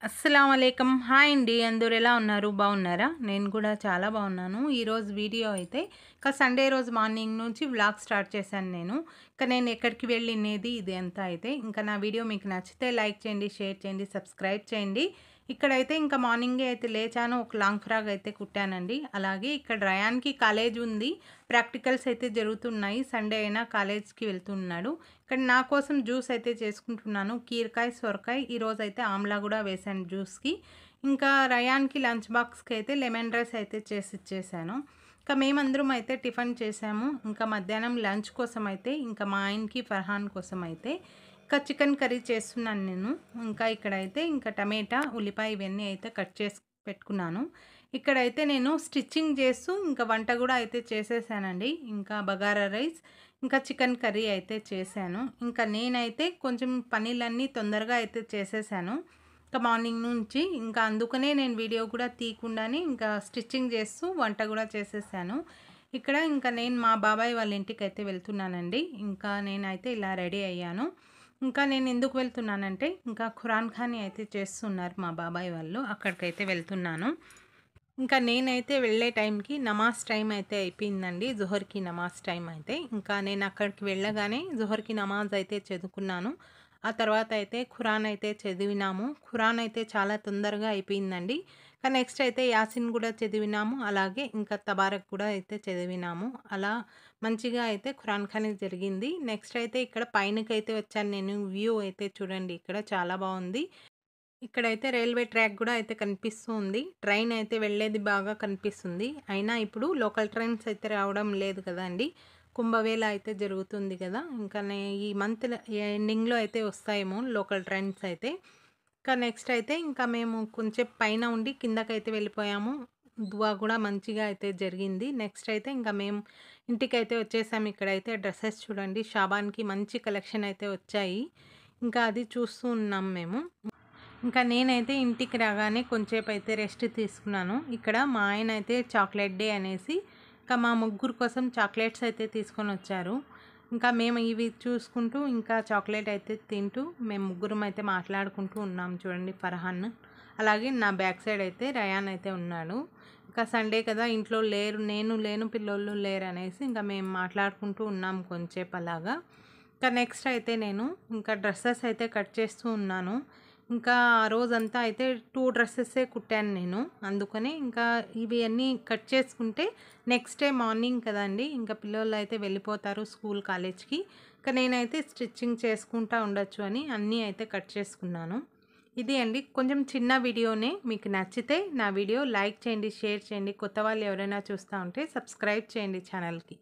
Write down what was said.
అస్సలామలైకుం. Hi అండి. అందరూ ఎలా ఉన్నారు? బాగున్నారా? నేను కూడా చాలా బాగున్నాను. ఈరోజు వీడియో అయితే సండే రోజు మార్నింగ్ నుంచి వ్లాగ్ స్టార్ట్ చేశాను నేను. నేను ఎక్కడికి వెళ్ళినేది ఇది అంతా అయితే నా వీడియో మీకు నచ్చితే లైక్ చేయండి, షేర్ చేయండి, సబ్స్క్రైబ్ చేయండి. ఇక్కడైతే మార్నింగే అయితే లేచాను. ఒక లాంగ్ ఫ్రాక్ అయితే కుట్టానండి. అలాగే ఇక్కడ రయాన్‌కి కాలేజ్ ఉంది. ప్రాక్టికల్స్ అయితే జరుగుతున్నాయి. సండే అయినా కాలేజ్‌కి వెళ్తున్నాడు. ఇక్కడ నా కోసం జ్యూస్ అయితే చేసుకుంటున్నాను. కీరకాయ, సొరకాయ, ఈరోజైతే ఆమ్లా కూడా వేశాను జ్యూస్‌కి. ఇంకా రయాన్‌కి లంచ్ బాక్స్‌కి అయితే లెమన్ రైస్ అయితే చేసి ఇచ్చేసాను. మేమందరం అయితే టిఫిన్ చేసాము. ఇంకా మధ్యాహ్నం లంచ్ కోసం అయితే మా ఆయనకి, ఫర్హాన్ కోసం అయితే చికెన్ కర్రీ చేస్తున్నాను నేను. ఇక్కడైతే టమాటా, ఉల్లిపాయ ఇవన్నీ అయితే కట్ చేసి పెట్టుకున్నాను. ఇక్కడైతే నేను స్టిచ్చింగ్ చేస్తూ వంట కూడా అయితే చేసేసానండి. బగారా రైస్, చికెన్ కర్రీ అయితే చేశాను. నేనైతే కొంచెం పనులన్నీ తొందరగా అయితే చేసేసాను. మార్నింగ్ నుంచి అందుకనే నేను వీడియో కూడా తీయకుండానే స్టిచ్చింగ్ చేస్తూ వంట కూడా చేసేసాను. ఇక్కడ నేను మా బాబాయ్ వాళ్ళ ఇంటికైతే వెళ్తున్నానండి. నేనైతే ఇలా రెడీ అయ్యాను. నేను ఎందుకు వెళ్తున్నానంటే ఖురాన్ ఖానీ అయితే చేస్తున్నారు మా బాబాయ్ వాళ్ళు. అక్కడికైతే వెళ్తున్నాను. నేనైతే వెళ్ళే టైంకి నమాజ్ టైం అయితే అయిపోయిందండి. జుహర్‌కి నమాజ్ టైం అయితే. నేను అక్కడికి వెళ్ళగానే జుహర్‌కి నమాజ్ అయితే చదువుకున్నాను. ఆ తర్వాత అయితే ఖురాన్ అయితే చదివినాము. ఖురాన్ అయితే చాలా తొందరగా అయిపోయిందండి. నెక్స్ట్ అయితే యాసిన్ కూడా చదివినాము. అలాగే తబారక్ కూడా అయితే చదివినాము. అలా మంచిగా అయితే ఖురాన్ ఖానీ జరిగింది. నెక్స్ట్ అయితే ఇక్కడ పైనకైతే వచ్చాను నేను. వ్యూ అయితే చూడండి, ఇక్కడ చాలా బాగుంది. ఇక్కడైతే రైల్వే ట్రాక్ కూడా అయితే కనిపిస్తూ ఉంది. ట్రైన్ అయితే వెళ్ళేది బాగా కనిపిస్తుంది. అయినా ఇప్పుడు లోకల్ ట్రైన్స్ అయితే రావడం లేదు కదండీ. కుంభవేళ అయితే జరుగుతుంది కదా! ఈ మంత్ ఎండింగ్‌లో అయితే వస్తాయేమో లోకల్ ట్రైన్స్ అయితే. నెక్స్ట్ అయితే మేము కొంచెం పైన ఉండి కిందకైతే వెళ్ళిపోయాము. దువా కూడా మంచిగా అయితే జరిగింది. నెక్స్ట్ అయితే మేము ఇంటికైతే వచ్చేసాము. ఇక్కడైతే డ్రెసెస్ చూడండి, షాబాన్‌కి మంచి కలెక్షన్ అయితే వచ్చాయి. అది చూస్తూ ఉన్నాం మేము. నేనైతే ఇంటికి రాగానే కొంచెంసేపు అయితే రెస్ట్ తీసుకున్నాను. ఇక్కడ మా ఆయన అయితే చాక్లెట్ డే అనేసి మా ముగ్గురు కోసం చాక్లెట్స్ అయితే తీసుకొనొచ్చారు. మేము ఇవి చూసుకుంటూ చాక్లెట్ అయితే తింటూ మేము ముగ్గురం అయితే మాట్లాడుకుంటూ ఉన్నాం చూడండి. ఫర్హాన్, అలాగే నా బ్యాక్ సైడ్ అయితే రయాన్ అయితే ఉన్నాడు. సండే కదా, ఇంట్లో లేరు, నేను లేను, పిల్లోళ్ళు లేరు అనేసి మేము మాట్లాడుకుంటూ ఉన్నాం కొంచెంసేపు అలాగా. నెక్స్ట్ అయితే నేను డ్రెస్సెస్ అయితే కట్ చేస్తూ ఉన్నాను. ఆ రోజంతా అయితే 2 డ్రెస్సెసే కుట్టాను నేను. అందుకని ఇవి అన్నీ కట్ చేసుకుంటే నెక్స్ట్ డే మార్నింగ్ కదండీ, పిల్లోళ్ళు అయితే వెళ్ళిపోతారు స్కూల్, కాలేజ్‌కి. నేనైతే స్టిచ్చింగ్ చేసుకుంటా ఉండొచ్చు అని అన్నీ అయితే కట్ చేసుకున్నాను. ఇది అండి, కొంచెం చిన్న వీడియోనే. మీకు నచ్చితే నా వీడియో లైక్ చేయండి, షేర్ చేయండి. కొత్త వాళ్ళు ఎవరైనా చూస్తూ ఉంటే సబ్స్క్రైబ్ చేయండి ఛానల్‌కి.